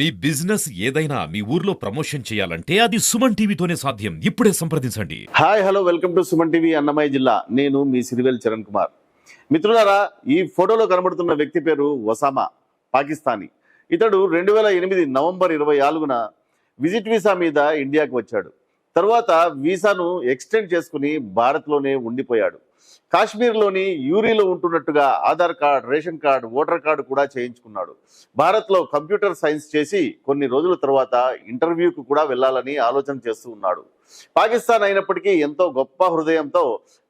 మీ business ఏదైనా మీ ఊర్లో promotion చేయాలంటే అది సుమన్ టీవీతోనే సాధ్యం. ఇప్పుడే సంప్రదించండి. Hi hello welcome to Suman TV Annamayya జిల్లా. నేను మీ సిరివెల్ చరణ్ కుమార్. మిత్రులారా, ఈ ఫోటోలో కనబడుతున్న వ్యక్తి పేరు ఒసామా, పాకిస్తానీ. ఇతడు 2008 నవంబర్ 24న విజిట్ వీసా మీద ఇండియాకు వచ్చాడు. తర్వాత వీసాను ఎక్స్టెండ్ చేసుకుని భారత్లోనే ఉండిపోయాడు. కాశ్మీర్లోని యూరీలో ఉంటున్నట్టుగా Aadhaar card, ration card, voter card కూడా చేయించుకున్నాడు. భారత్లో కంప్యూటర్ సైన్స్ చేసి కొన్ని రోజుల తర్వాత ఇంటర్వ్యూకు కూడా వెళ్ళాలని ఆలోచన చేస్తూ ఉన్నాడు. పాకిస్తాన్ అయినప్పటికీ ఎంతో గొప్ప హృదయంతో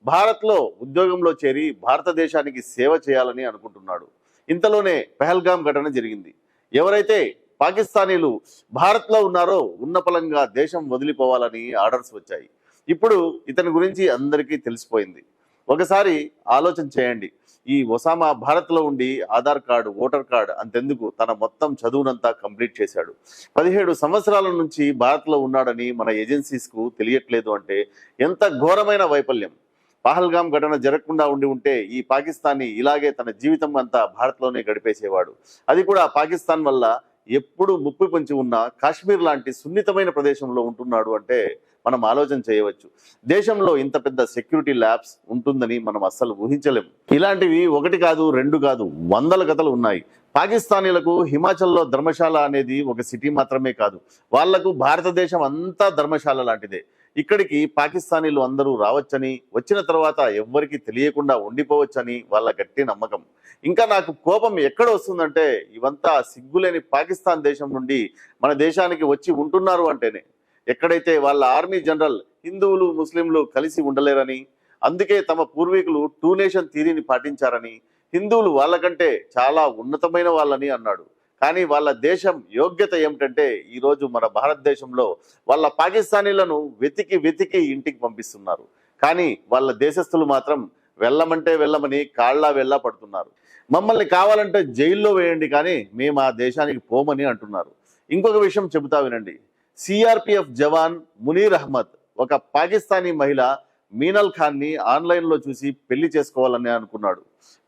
భారత్లో ఉద్యోగంలో చేరి భారతదేశానికి సేవ చేయాలని అనుకుంటున్నాడు. ఇంతలోనే పెహల్గాం ఘటన జరిగింది. ఎవరైతే పాకిస్తానీలు భారత్లో ఉన్నారో ఉన్నపలంగా దేశం వదిలిపోవాలని ఆర్డర్స్ వచ్చాయి. ఇప్పుడు ఇతని గురించి అందరికీ తెలిసిపోయింది. ఒకసారి ఆలోచన చేయండి. ఈ ఒసామా భారత్లో ఉండి ఆధార్ కార్డు, ఓటర్ కార్డు అంతెందుకు తన మొత్తం చదువునంతా కంప్లీట్ చేశాడు. 17 సంవత్సరాల నుంచి భారత్లో ఉన్నాడని మన ఏజెన్సీస్కు తెలియట్లేదు అంటే ఎంత ఘోరమైన వైఫల్యం. పహల్గాం ఘటన జరగకుండా ఉంటే ఈ పాకిస్తానీ ఇలాగే తన జీవితం అంతా భారత్లోనే గడిపేసేవాడు. అది కూడా పాకిస్తాన్ వల్ల ఎప్పుడు ముప్పు పొంచి ఉన్న కాశ్మీర్ లాంటి సున్నితమైన ప్రదేశంలో ఉంటున్నాడు అంటే మనం ఆలోచన చేయవచ్చు. దేశంలో ఇంత పెద్ద సెక్యూరిటీ ల్యాబ్స్ ఉంటుందని మనం అస్సలు ఊహించలేం. ఇలాంటివి ఒకటి కాదు, రెండు కాదు, వందల కథలు ఉన్నాయి. పాకిస్తానీలకు హిమాచల్లో ధర్మశాల అనేది ఒక సిటీ మాత్రమే కాదు, వాళ్లకు భారతదేశం అంతా ధర్మశాల లాంటిదే. ఇక్కడికి పాకిస్తానీలు అందరూ రావచ్చని, వచ్చిన తర్వాత ఎవ్వరికి తెలియకుండా ఉండిపోవచ్చని వాళ్ళ గట్టి నమ్మకం. ఇంకా నాకు కోపం ఎక్కడ వస్తుందంటే, ఇవంతా సిగ్గులేని పాకిస్తాన్ దేశం నుండి మన దేశానికి వచ్చి ఉంటున్నారు అంటేనే. ఎక్కడైతే వాళ్ళ ఆర్మీ జనరల్ హిందువులు ముస్లింలు కలిసి ఉండలేరని, అందుకే తమ పూర్వీకులు 2 నేషన్ థియరీని పాటించారని, హిందువులు వాళ్ళకంటే చాలా ఉన్నతమైన వాళ్ళని అన్నాడు. కానీ వాళ్ళ దేశం యోగ్యత ఏమిటంటే, ఈరోజు మన భారతదేశంలో వాళ్ళ పాకిస్తానీలను వెతికి వెతికి ఇంటికి పంపిస్తున్నారు. కానీ వాళ్ళ దేశస్థులు మాత్రం వెళ్ళమంటే వెళ్ళమని కాళ్ళ వెళ్ళా పడుతున్నారు. మమ్మల్ని కావాలంటే జైల్లో వేయండి కానీ మేము ఆ దేశానికి పోమని అంటున్నారు. ఇంకొక విషయం చెబుతా వినండి. సిఆర్పిఎఫ్ జవాన్ మునీర్ అహ్మద్ ఒక పాకిస్తానీ మహిళ మీనల్ ఖాన్ని ఆన్లైన్లో చూసి పెళ్లి చేసుకోవాలని అనుకున్నాడు.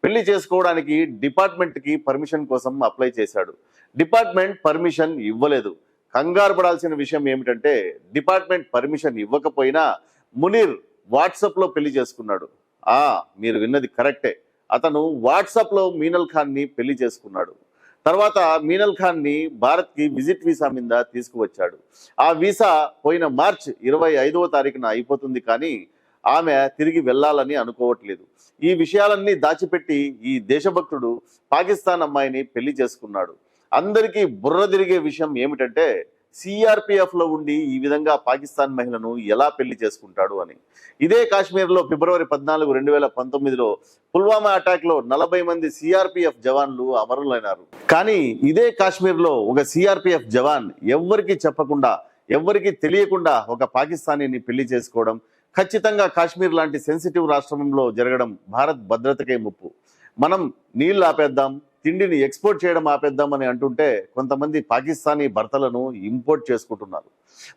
పెళ్లి చేసుకోవడానికి డిపార్ట్మెంట్కి పర్మిషన్ కోసం అప్లై చేశాడు. డిపార్ట్మెంట్ పర్మిషన్ ఇవ్వలేదు. కంగారు పడాల్సిన విషయం ఏమిటంటే, డిపార్ట్మెంట్ పర్మిషన్ ఇవ్వకపోయినా మునీర్ వాట్సాప్లో పెళ్లి చేసుకున్నాడు. మీరు విన్నది కరెక్టే. అతను వాట్సాప్లో మీనల్ ఖాన్ని పెళ్లి చేసుకున్నాడు. తర్వాత మీనల్ ఖాన్ని భారత్కి విజిట్ వీసా మీద తీసుకువచ్చాడు. ఆ వీసా పోయిన మార్చ్ 25వ తారీఖున అయిపోతుంది, కానీ ఆమె తిరిగి వెళ్ళాలని అనుకోవట్లేదు. ఈ విషయాలన్నీ దాచిపెట్టి ఈ దేశభక్తుడు పాకిస్తాన్ అమ్మాయిని పెళ్లి చేసుకున్నాడు. అందరికీ బుర్ర తిరిగే విషయం ఏమిటంటే, సిఆర్పిఎఫ్లో ఉండి ఈ విధంగా పాకిస్తాన్ మహిళను ఎలా పెళ్లి చేసుకుంటాడు అని. ఇదే కాశ్మీర్లో ఫిబ్రవరి 14, 2019లో పుల్వామా అటాక్లో 40 మంది సిఆర్పిఎఫ్ జవాన్లు అమరులైనారు. కానీ ఇదే కాశ్మీర్లో ఒక సిఆర్పిఎఫ్ జవాన్ ఎవ్వరికి చెప్పకుండా, ఎవ్వరికి తెలియకుండా ఒక పాకిస్తానీని పెళ్లి చేసుకోవడం, ఖచ్చితంగా కాశ్మీర్ లాంటి సెన్సిటివ్ రాష్ట్రంలో జరగడం భారత్ భద్రతకే ముప్పు. మనం నీళ్లు ఆపేద్దాం, తిండిని ఎక్స్పోర్ట్ చేయడం ఆపేద్దామని అంటుంటే కొంతమంది పాకిస్తానీ భర్తలను ఇంపోర్ట్ చేసుకుంటున్నారు.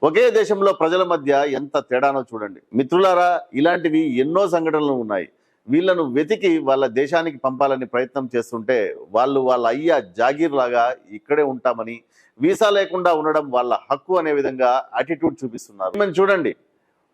ఒకే దేశంలో ప్రజల మధ్య ఎంత తేడానో చూడండి. మిత్రులారా, ఇలాంటివి ఎన్నో సంఘటనలు ఉన్నాయి. వీళ్ళను వెతికి వాళ్ళ దేశానికి పంపాలని ప్రయత్నం చేస్తుంటే వాళ్ళు వాళ్ళ అయ్యా జాగీర్ లాగా ఇక్కడే ఉంటామని, వీసా లేకుండా ఉండడం వాళ్ళ హక్కు అనే విధంగా యాటిట్యూడ్ చూపిస్తున్నారు. మనం చూడండి,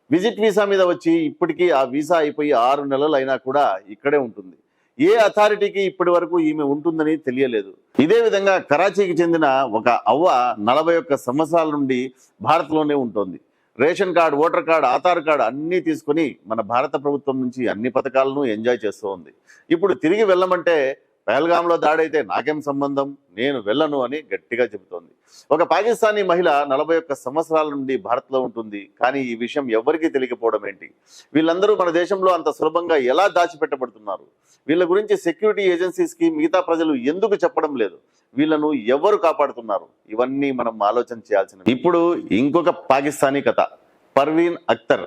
విజిట్ వీసా మీద వచ్చి ఇప్పటికీ ఆ వీసా అయిపోయి 6 నెలలు అయినా కూడా ఇక్కడే ఉంటుంది. ఏ అథారిటీకి ఇప్పటి వరకు ఈమె ఉంటుందని తెలియలేదు. ఇదే విధంగా కరాచీకి చెందిన ఒక అవ్వ 41 సంవత్సరాల నుండి భారత్లోనే ఉంటుంది. Ration card, voter card, Aadhaar card అన్నీ తీసుకొని మన భారత ప్రభుత్వం నుంచి అన్ని పథకాలను ఎంజాయ్ చేస్తూ ఉంది. ఇప్పుడు తిరిగి వెళ్ళమంటే, పహల్గాంలో దాడైతే నాకేం సంబంధం, నేను వెళ్ళను అని గట్టిగా చెబుతోంది. ఒక పాకిస్తానీ మహిళ 41 సంవత్సరాల నుండి భారత్లో ఉంటుంది. కానీ ఈ విషయం ఎవరికీ తెలియకపోవడం ఏంటి? వీళ్ళందరూ మన దేశంలో అంత సులభంగా ఎలా దాచిపెట్టబడుతున్నారు? వీళ్ళ గురించి సెక్యూరిటీ ఏజెన్సీస్కి మిగతా ప్రజలు ఎందుకు చెప్పడం లేదు? వీళ్ళను ఎవరు కాపాడుతున్నారు? ఇవన్నీ మనం ఆలోచన చేయాల్సినవి. ఇప్పుడు ఇంకొక పాకిస్తానీ కథ. పర్వీన్ అఖ్తర్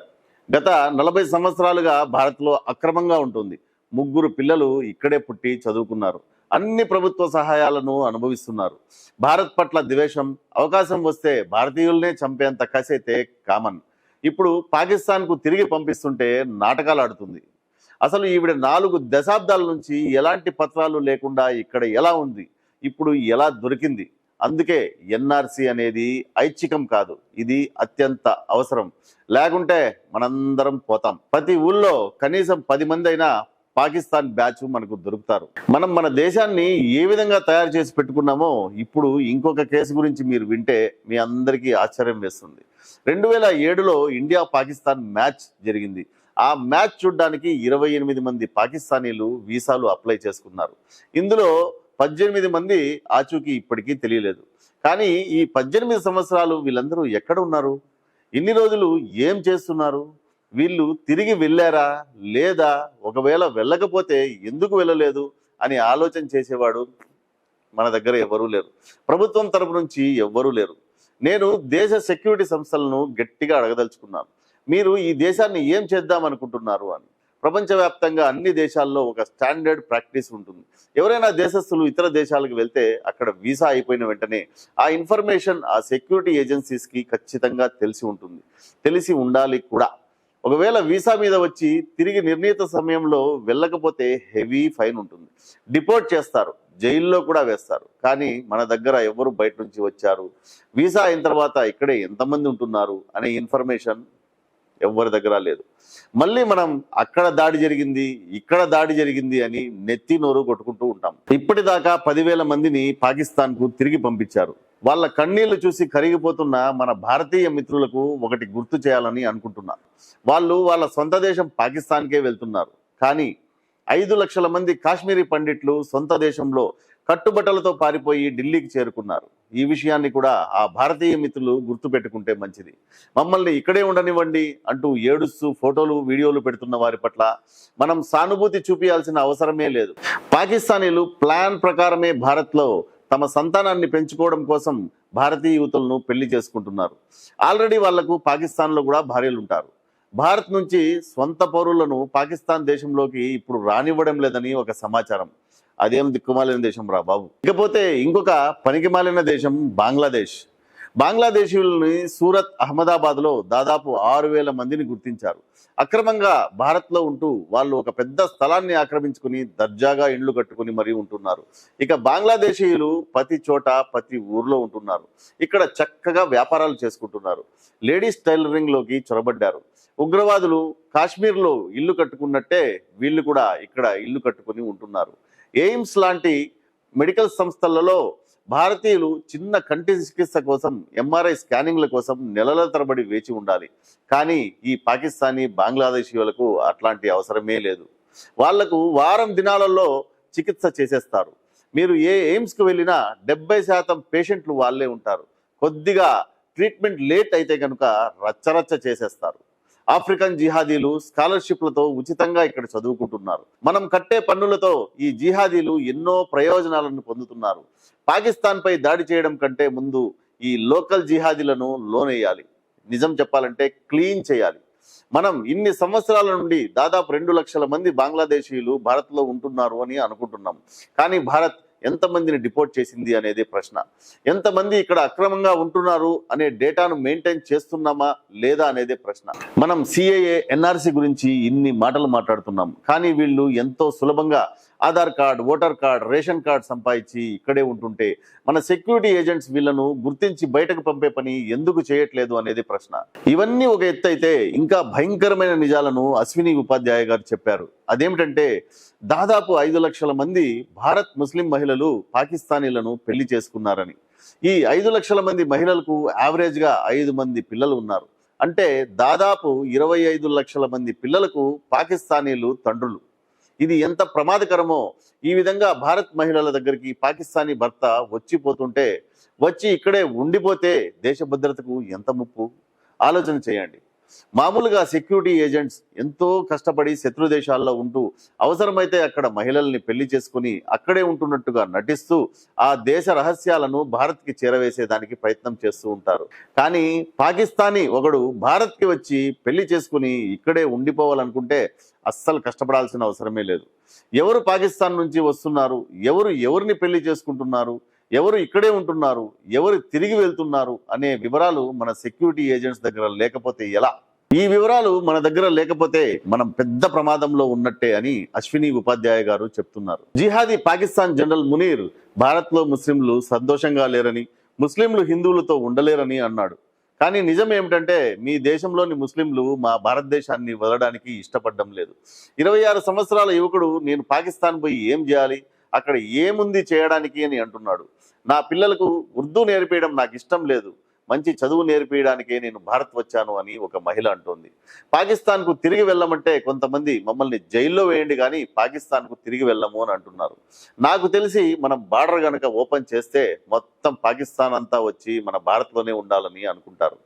గత 40 సంవత్సరాలుగా భారత్లో అక్రమంగా ఉంటుంది. 3 పిల్లలు ఇక్కడే పుట్టి చదువుకున్నారు. అన్ని ప్రభుత్వ సహాయాలను అనుభవిస్తున్నారు. భారత్ పట్ల ద్వేషం, అవకాశం వస్తే భారతీయులనే చంపేంత కసి అయితే కామన్. ఇప్పుడు పాకిస్తాన్కు తిరిగి పంపిస్తుంటే నాటకాలు ఆడుతుంది. అసలు ఈవిడ 4 దశాబ్దాల నుంచి ఎలాంటి పత్రాలు లేకుండా ఇక్కడ ఎలా ఉంది, ఇప్పుడు ఎలా దొరికింది? అందుకే ఎన్ఆర్సి అనేది ఐచ్ఛికం కాదు, ఇది అత్యంత అవసరం. లేకుంటే మనందరం పోతాం. ప్రతి ఊళ్ళో కనీసం 10 మంది అయినా పాకిస్తాన్ బ్యాచ్ మనకు దొరుకుతారు. మనం మన దేశాన్ని ఏ విధంగా తయారు చేసి పెట్టుకున్నామో ఇప్పుడు ఇంకొక కేసు గురించి మీరు వింటే మీ అందరికీ ఆశ్చర్యం వేస్తుంది. 2007లో ఇండియా పాకిస్తాన్ మ్యాచ్ జరిగింది. ఆ మ్యాచ్ చూడడానికి 28 మంది పాకిస్తానీలు వీసాలు అప్లై చేసుకున్నారు. ఇందులో 18 మంది ఆచూకీ ఇప్పటికీ తెలియలేదు. కానీ ఈ 18 సంవత్సరాలు వీళ్ళందరూ ఎక్కడ ఉన్నారు? ఇన్ని రోజులు ఏం చేస్తున్నారు? వీళ్ళు తిరిగి వెళ్ళారా లేదా? ఒకవేళ వెళ్ళకపోతే ఎందుకు వెళ్ళలేదు అని ఆలోచన చేసేవాడు మన దగ్గర ఎవరూ లేరు. ప్రభుత్వం తరపు నుంచి ఎవ్వరూ లేరు. నేను దేశ సెక్యూరిటీ సంస్థలను గట్టిగా అడగదలుచుకున్నాను, మీరు ఈ దేశాన్ని ఏం చేద్దాం అనుకుంటున్నారు అని. ప్రపంచవ్యాప్తంగా అన్ని దేశాల్లో ఒక స్టాండర్డ్ ప్రాక్టీస్ ఉంటుంది. ఎవరైనా దేశస్తులు ఇతర దేశాలకు వెళ్తే అక్కడ వీసా అయిపోయిన వెంటనే ఆ ఇన్ఫర్మేషన్ ఆ సెక్యూరిటీ ఏజెన్సీస్కి ఖచ్చితంగా తెలిసి ఉంటుంది, తెలిసి ఉండాలి కూడా. ఒకవేళ వీసా మీద వచ్చి తిరిగి నిర్ణీత సమయంలో వెళ్ళకపోతే హెవీ ఫైన్ ఉంటుంది, డిపోర్ట్ చేస్తారు, జైల్లో కూడా వేస్తారు. కానీ మన దగ్గర ఎవరు బయట నుంచి వచ్చారు, వీసా అయిన తర్వాత ఇక్కడే ఎంతమంది ఉంటున్నారు అనే ఇన్ఫర్మేషన్ ఎవరి దగ్గర లేదు. మళ్ళీ మనం అక్కడ దాడి జరిగింది, ఇక్కడ దాడి జరిగింది అని నెత్తి నోరు కొట్టుకుంటూ ఉంటాం. ఇప్పటిదాకా 10,000 మందిని పాకిస్తాన్కు తిరిగి పంపించారు. వాళ్ళ కన్నీళ్లు చూసి కరిగిపోతున్న మన భారతీయ మిత్రులకు ఒకటి గుర్తు చేయాలని అనుకుంటున్నారు. వాళ్ళు వాళ్ళ సొంత దేశం పాకిస్తాన్కే వెళ్తున్నారు. కానీ 5 లక్షల మంది కాశ్మీరీ పండిట్లు సొంత దేశంలో కట్టుబట్టలతో పారిపోయి ఢిల్లీకి చేరుకున్నారు. ఈ విషయాన్ని కూడా ఆ భారతీయ మిత్రులు గుర్తుపెట్టుకుంటే మంచిది. మమ్మల్ని ఇక్కడే ఉండనివ్వండి అంటూ ఏడుస్తూ ఫోటోలు వీడియోలు పెడుతున్న వారి పట్ల మనం సానుభూతి చూపించాల్సిన అవసరమే లేదు. పాకిస్తానీలు ప్లాన్ ప్రకారమే భారత్లో తమ సంతానాన్ని పెంచుకోవడం కోసం భారతీయ యువతులను పెళ్లి చేసుకుంటున్నారు. ఆల్రెడీ వాళ్లకు పాకిస్తాన్లో కూడా భార్యలు ఉంటారు. భారత్ నుంచి స్వంత పౌరులను పాకిస్తాన్ దేశంలోకి ఇప్పుడు రానివ్వడం లేదని ఒక సమాచారం. అదేం దిక్కుమాలిన దేశం రా బాబు. ఇకపోతే ఇంకొక పనికిమాలిన దేశం బంగ్లాదేశ్. బంగ్లాదేశీయులని సూరత్, అహ్మదాబాద్లో దాదాపు 6,000 మందిని గుర్తించారు. అక్రమంగా భారత్లో ఉంటూ వాళ్ళు ఒక పెద్ద స్థలాన్ని ఆక్రమించుకుని దర్జాగా ఇండ్లు కట్టుకుని మరీ ఉంటున్నారు. ఇక బంగ్లాదేశీయులు ప్రతి చోట ప్రతి ఊర్లో ఉంటున్నారు. ఇక్కడ చక్కగా వ్యాపారాలు చేసుకుంటున్నారు. లేడీస్ టైలరింగ్లోకి చొరబడ్డారు. ఉగ్రవాదులు కాశ్మీర్లో ఇల్లు కట్టుకున్నట్టే వీళ్ళు కూడా ఇక్కడ ఇల్లు కట్టుకుని ఉంటున్నారు. ఎయిమ్స్ లాంటి మెడికల్ సంస్థలలో భారతీయులు చిన్న కంటి చికిత్స కోసం, ఎంఆర్ఐ స్కానింగ్ల కోసం నెలల తరబడి వేచి ఉండాలి. కానీ ఈ పాకిస్తానీ, బంగ్లాదేశీయులకు అట్లాంటి అవసరమే లేదు. వాళ్లకు వారం దినాలలో చికిత్స చేసేస్తారు. మీరు ఏ ఎయిమ్స్కి వెళ్ళినా 70% పేషెంట్లు వాళ్ళే ఉంటారు. కొద్దిగా ట్రీట్మెంట్ లేట్ అయితే కనుక రచ్చరచ్చ చేసేస్తారు. ఆఫ్రికన్ జిహాదీలు స్కాలర్షిప్లతో ఉచితంగా ఇక్కడ చదువుకుంటున్నారు. మనం కట్టే పన్నులతో ఈ జిహాదీలు ఎన్నో ప్రయోజనాలను పొందుతున్నారు. పాకిస్తాన్పై దాడి చేయడం కంటే ముందు ఈ లోకల్ జిహాదీలను లోనేయాలి. నిజం చెప్పాలంటే క్లీన్ చేయాలి. మనం ఇన్ని సంవత్సరాల నుండి దాదాపు 2 లక్షల మంది బంగ్లాదేశీయులు భారత్లో ఉంటున్నారు అని అనుకుంటున్నాం. కానీ భారత్ ఎంతమందిని డిపోర్ట్ చేసింది అనేది ప్రశ్న. ఎంతమంది ఇక్కడ అక్రమంగా ఉంటున్నారు అనే డేటాను మెయింటైన్ చేస్తున్నామా లేదా అనేదే ప్రశ్న. మనం సిఏఏ, ఎన్ఆర్సి గురించి ఇన్ని మాటలు మాట్లాడుతున్నాం. కానీ వీళ్ళు ఎంతో సులభంగా Aadhaar card, voter card, ration card సంపాదించి ఇక్కడే ఉంటుంటే మన సెక్యూరిటీ ఏజెంట్స్ వీళ్ళను గుర్తించి బయటకు పంపే పని ఎందుకు చేయట్లేదు అనేది ప్రశ్న. ఇవన్నీ ఒక ఎత్తు అయితే ఇంకా భయంకరమైన నిజాలను అశ్విని ఉపాధ్యాయ గారు చెప్పారు. అదేమిటంటే దాదాపు 5 లక్షల మంది భారత్ ముస్లిం మహిళలు పాకిస్తానీలను పెళ్లి చేసుకున్నారని. ఈ 5 లక్షల మంది మహిళలకు యావరేజ్గా 5 మంది పిల్లలు ఉన్నారు. అంటే దాదాపు 25 లక్షల మంది పిల్లలకు పాకిస్తానీలు తండ్రులు. ఇది ఎంత ప్రమాదకరమో. ఈ విధంగా భారత్ మహిళల దగ్గరికి పాకిస్తానీ భర్త వచ్చిపోతుంటే, వచ్చి ఇక్కడే ఉండిపోతే దేశ భద్రతకు ఎంత ముప్పు ఆలోచన చేయండి. మామూలుగా సెక్యూరిటీ ఏజెంట్స్ ఎంతో కష్టపడి శత్రు దేశాల్లో ఉంటూ అవసరమైతే అక్కడ మహిళల్ని పెళ్లి చేసుకుని అక్కడే ఉంటున్నట్టుగా నటిస్తూ ఆ దేశ రహస్యాలను భారత్కి చేరవేసేదానికి ప్రయత్నం చేస్తూ ఉంటారు. కానీ పాకిస్తానీ ఒకడు భారత్కి వచ్చి పెళ్లి చేసుకుని ఇక్కడే ఉండిపోవాలనుకుంటే అస్సలు కష్టపడాల్సిన అవసరమే లేదు. ఎవరు పాకిస్తాన్ నుంచి వస్తున్నారు, ఎవరు ఎవరిని పెళ్లి చేసుకుంటున్నారు, ఎవరు ఇక్కడే ఉంటున్నారు, ఎవరు తిరిగి వెళ్తున్నారు అనే వివరాలు మన సెక్యూరిటీ ఏజెంట్స్ దగ్గర లేకపోతే ఎలా? ఈ వివరాలు మన దగ్గర లేకపోతే మనం పెద్ద ప్రమాదంలో ఉన్నట్టే అని అశ్విని ఉపాధ్యాయ గారు చెప్తున్నారు. జిహాదీ పాకిస్తాన్ జనరల్ మునీర్ భారత్లో ముస్లింలు సంతోషంగా లేరని, ముస్లింలు హిందువులతో ఉండలేరని అన్నాడు. కానీ నిజం ఏమిటంటే మీ దేశంలోని ముస్లింలు మా భారతదేశాన్ని వదలడానికి ఇష్టపడడం లేదు. 26 సంవత్సరాల యువకుడు నేను పాకిస్తాన్ పోయి ఏం చేయాలి, అక్కడ ఏముంది చేయడానికి అని అంటున్నాడు. నా పిల్లలకు ఉర్దూ నేర్పించడం నాకు ఇష్టం లేదు, మంచి చదువు నేర్పించడానికే నేను భారత్ వచ్చాను అని ఒక మహిళ అంటోంది. పాకిస్తాన్కు తిరిగి వెళ్ళమంటే కొంతమంది మమ్మల్ని జైల్లో వేయండి కానీ పాకిస్తాన్కు తిరిగి వెళ్ళము అని అంటున్నారు. నాకు తెలిసి మనం బార్డర్ గనక ఓపెన్ చేస్తే మొత్తం పాకిస్తాన్ అంతా వచ్చి మన భారత్లోనే ఉండాలని అనుకుంటారు.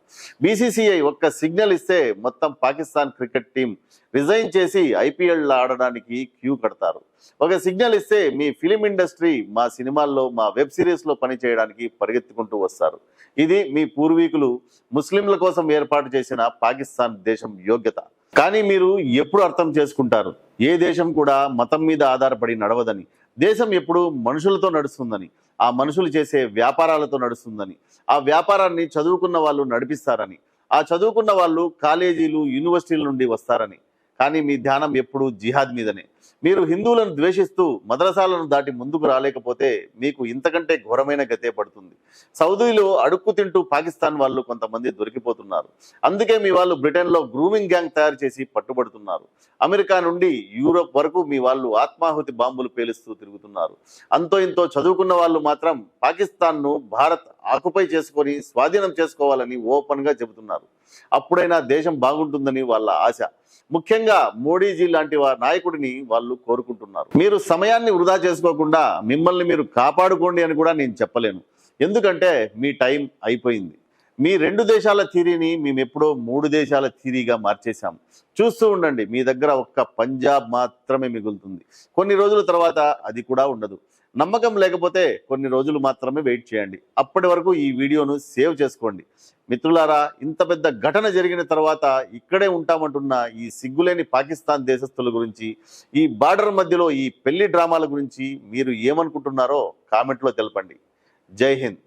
బీసీసీఐ ఒక్క సిగ్నల్ ఇస్తే మొత్తం పాకిస్తాన్ క్రికెట్ టీం రిజైన్ చేసి ఐపీఎల్ ఆడడానికి క్యూ కడతారు. ఒక సిగ్నల్ ఇస్తే మీ ఫిలిం ఇండస్ట్రీ మా సినిమాల్లో, మా వెబ్ సిరీస్లో పనిచేయడానికి పరిగెత్తుకుంటూ వస్తారు. ఇది మీ పూర్వీకులు ముస్లింల కోసం ఏర్పాటు చేసిన పాకిస్తాన్ దేశం యోగ్యత. కానీ మీరు ఎప్పుడు అర్థం చేసుకుంటారు ఏ దేశం కూడా మతం మీద ఆధారపడి నడవదని, దేశం ఎప్పుడు మనుషులతో నడుస్తుందని, ఆ మనుషులు చేసే వ్యాపారాలతో నడుస్తుందని, ఆ వ్యాపారాన్ని చదువుకున్న వాళ్ళు నడిపిస్తారని, ఆ చదువుకున్న వాళ్ళు కాలేజీలు యూనివర్సిటీల నుండి వస్తారని. కానీ మీ ధ్యానం ఎప్పుడు జిహాద్ మీదనే. మీరు హిందువులను ద్వేషిస్తూ మద్రసాలను దాటి ముందుకు రాలేకపోతే మీకు ఇంతకంటే ఘోరమైన గతే పడుతుంది. సౌదీలో అడుక్కు తింటూ పాకిస్తాన్ వాళ్ళు కొంతమంది దొరికిపోతున్నారు. అందుకే మీ వాళ్ళు బ్రిటన్లో గ్రూమింగ్ గ్యాంగ్ తయారు చేసి పట్టుబడుతున్నారు. అమెరికా నుండి యూరోప్ వరకు మీ వాళ్ళు ఆత్మాహుతి బాంబులు పేలుస్తూ తిరుగుతున్నారు. అంతో ఇంతో చదువుకున్న వాళ్ళు మాత్రం పాకిస్తాన్ను భారత్ ఆకుపై చేసుకొని స్వాధీనం చేసుకోవాలని ఓపెన్గా చెబుతున్నారు. అప్పుడైనా దేశం బాగుంటుందని వాళ్ళ ఆశ. ముఖ్యంగా మోడీజీ లాంటి నాయకుడిని వాళ్ళు కోరుకుంటున్నారు. మీరు సమయాన్ని వృధా చేసుకోకుండా మిమ్మల్ని మీరు కాపాడుకోండి అని కూడా నేను చెప్పలేను. ఎందుకంటే మీ టైం అయిపోయింది. మీ 2 దేశాల థీరీని మేము ఎప్పుడో 3 దేశాల థీరీగా మార్చేశాం. చూస్తూ ఉండండి, మీ దగ్గర ఒక్క పంజాబ్ మాత్రమే మిగులుతుంది. కొన్ని రోజుల తర్వాత అది కూడా ఉండదు. నమ్మకం లేకపోతే కొన్ని రోజులు మాత్రమే వెయిట్ చేయండి. అప్పటి వరకు ఈ వీడియోను సేవ్ చేసుకోండి. మిత్రులారా, ఇంత పెద్ద ఘటన జరిగిన తర్వాత ఇక్కడే ఉంటామంటున్న ఈ సిగ్గులేని పాకిస్తాన్ దేశస్థుల గురించి, ఈ బార్డర్ మధ్యలో ఈ పెళ్లి డ్రామాల గురించి మీరు ఏమనుకుంటున్నారో కామెంట్లో తెలపండి. జై హింద్.